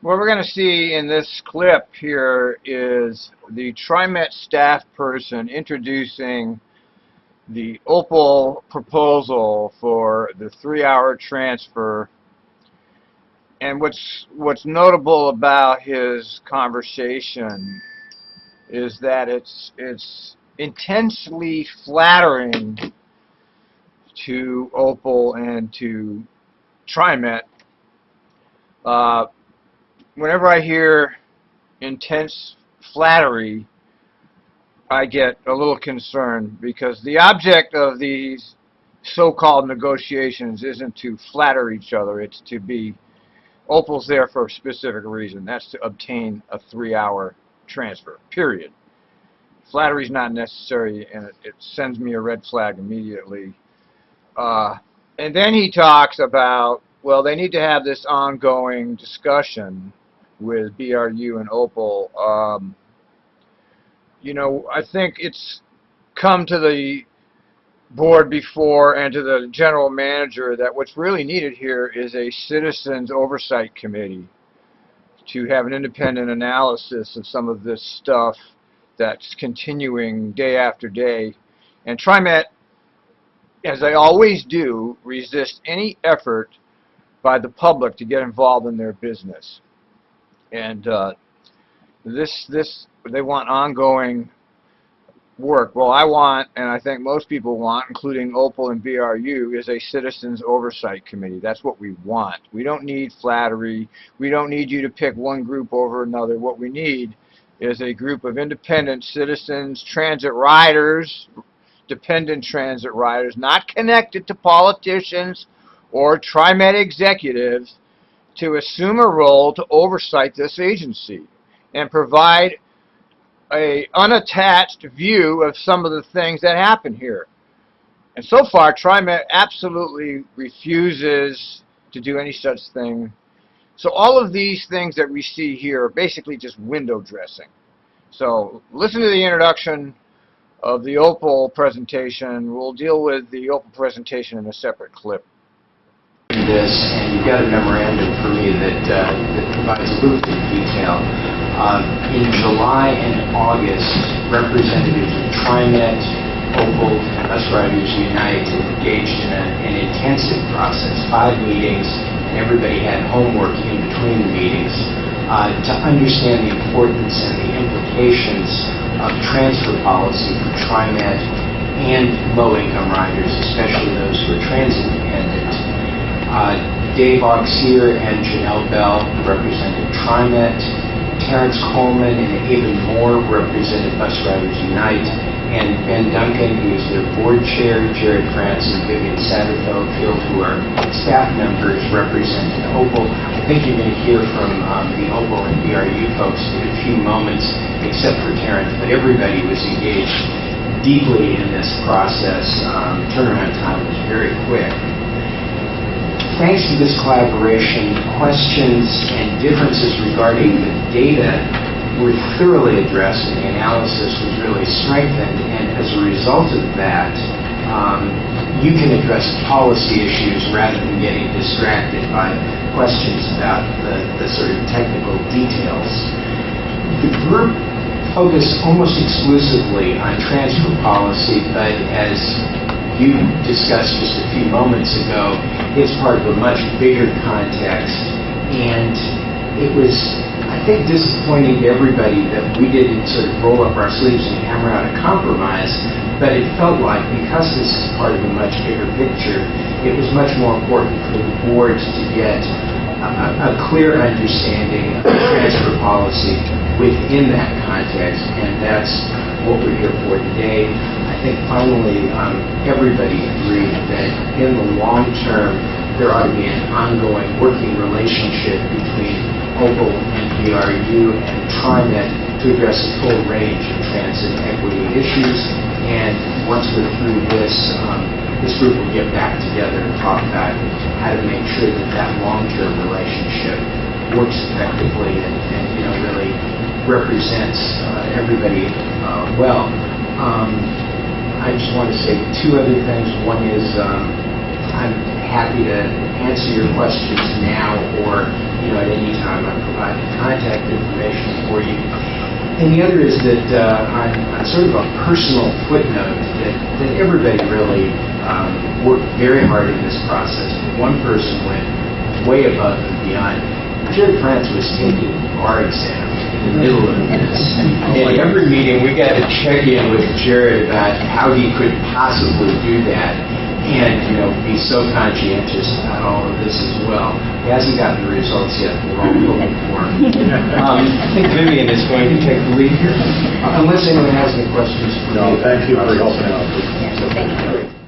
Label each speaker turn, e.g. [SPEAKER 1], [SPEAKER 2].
[SPEAKER 1] What we're going to see in this clip here is the TriMet staff person introducing the Opal proposal for the 3-hour transfer. And what's notable about his conversation is that it's intensely flattering to Opal and to TriMet. Whenever I hear intense flattery, I get a little concerned, because the object of these so-called negotiations isn't to flatter each other. It's to be, Opal's there for a specific reason. That's to obtain a 3-hour transfer, period. Flattery's not necessary, and it sends me a red flag immediately. And then he talks about, well, they need to have this ongoing discussion with BRU and Opal. You know, I think it's come to the board before and to the general manager that what's really needed here is a citizens oversight committee to have an independent analysis of some of this stuff that's continuing day after day. And TriMet, as they always do, resist any effort by the public to get involved in their business. And they want ongoing work. Well, I want, and I think most people want, including Opal and BRU, is a citizens oversight committee. That's what we want. We don't need flattery. We don't need you to pick one group over another. What we need is a group of independent citizens, transit riders, dependent transit riders, not connected to politicians or TriMet executives, to assume a role to oversight this agency and provide a unattached view of some of the things that happen here. And so far, TriMet absolutely refuses to do any such thing. So all of these things that we see here are basically just window dressing. So listen to the introduction of the Opal presentation. We'll deal with the Opal presentation in a separate clip.
[SPEAKER 2] This, and you've got a memorandum for me that provides proof in detail. In July and August, representatives of TriMet, Opal, Bus Riders Unite engaged in an intensive process, 5 meetings, and everybody had homework in between the meetings to understand the importance and the implications of transfer policy for TriMet and low-income riders, especially those who are transit-dependent. Dave Auxier and Janelle Bell represented TriMet. Terrence Coleman and Ava Moore represented Bus Riders Unite. And Ben Duncan, who is their board chair, Jared France and Vivian Satterfield, who are staff members, represented Opal. I think you're going to hear from the Opal and BRU folks in a few moments, except for Terrence, but everybody was engaged deeply in this process. Turnaround time was very quick. Thanks to this collaboration, questions and differences regarding the data were thoroughly addressed, and the analysis was really strengthened. And as a result of that, you can address policy issues rather than getting distracted by questions about the sort of technical details. The group focused almost exclusively on transfer policy, but as you discussed just a few moments ago, it's part of a much bigger context. And it was, I think, disappointing to everybody that we didn't sort of roll up our sleeves and hammer out a compromise, but it felt like, because this is part of a much bigger picture, it was much more important for the board to get a clear understanding of transfer policy within that context, and that's what we're here for today. I think finally everybody agreed that in the long term there ought to be an ongoing working relationship between Opal and BRU and TriMet to address a full range of transit equity issues. And once we're through this, this group will get back together and talk about how to make sure that that long-term relationship works effectively and really represents everybody well. I just want to say 2 other things. One is I'm happy to answer your questions now or at any time. I provide And the other is that on sort of a personal footnote, that everybody really worked very hard in this process. One person went way above and beyond. Jared France was taking bar exam in the middle of this. And every meeting we got to check in with Jared about how he could possibly do that and, be so conscientious about all of this as well. He hasn't gotten the results yet, but we're all hoping for him. I think Vivian is going to take the lead here, unless anyone has any questions for me.
[SPEAKER 3] No, thank you for helping out.
[SPEAKER 4] Thank you.